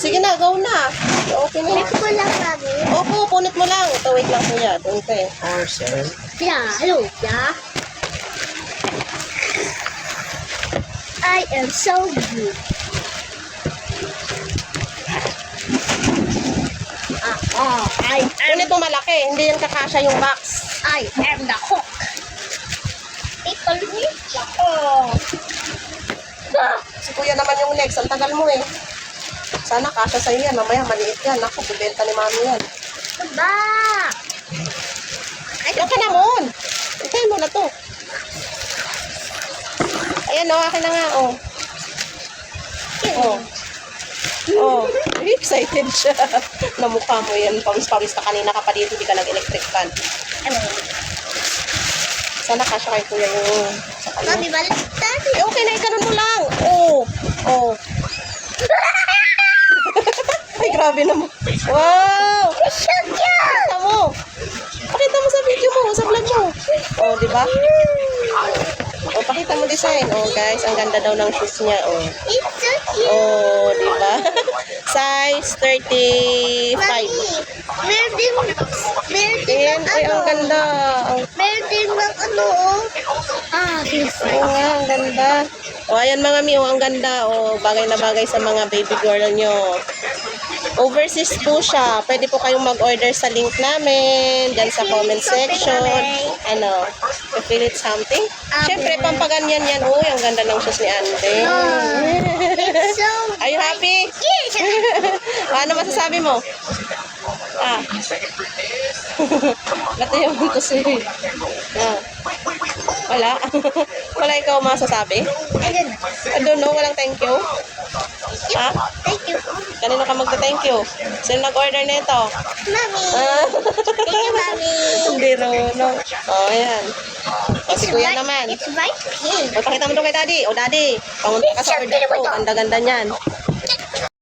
Sige na, go na. Okay na. Ito ko lang lagi. Opo, punit mo lang. Ito, wait lang kuya. Doon ka eh. Parcel. Yeah, hello, yeah. I am so good. I Punit mo malaki. Hindi yan kakasya yung box. am the cook. Ito rin ako. Si kuya naman yung legs. Ang tagal mo eh. Sana kasya sa'yo yan. Mamaya maliit yan. Ako, bibenta ni mami yan. Ba? Yan ka na mon. Hintayin mo na to. Ayan o, akin na nga o. Oh. Oh, excited siya. Namukha mo yan. Pawis-pawis ka kanina ka pa dito. Hindi ka nag-electric fan. Sana kasya kay kuya yung sa kanya. Mami, balik tayo. Eh, okay na, ikanan mo lang. Oh. Oh. Ay, grabe naman. Wow! Shoot you! Pakita mo. Pakita mo sa video mo, sa vlog mo. Oh, di ba? Oh, pakita mo design. Oh, guys, ang ganda daw ng shoes niya. Oh. It's so cute. Oh, di ba? Size 35. Meron din Ayan, ay, ang ganda. meron din ng ano, oh. Oo nga, ang ganda. O, ayan mga mi, ang ganda. O, bagay na bagay sa mga baby girl nyo. Overseas po siya. Pwede po kayong mag-order sa link namin, dyan sa comment section. Ano, feel it something? Siyempre, pampaganyan yan. Uy, ang ganda ng shoes ni Ante. So, Are you happy? yes. Ano masasabi mo? Ah. Ba't yung to si... Ah. Wala? Wala ikaw masasabi? Ayun. I don't know, walang thank you. Ha? Thank you. Kanino ka magta-thank you? Sino nag-order nito? Mami. Ah. Thank you, Mami. Hindi no. Oh, ayan. O, si kuya naman. It's my pin. O, pakita mo to kay daddy. O, daddy, pamunta ka sa order ko. Ganda-ganda niyan.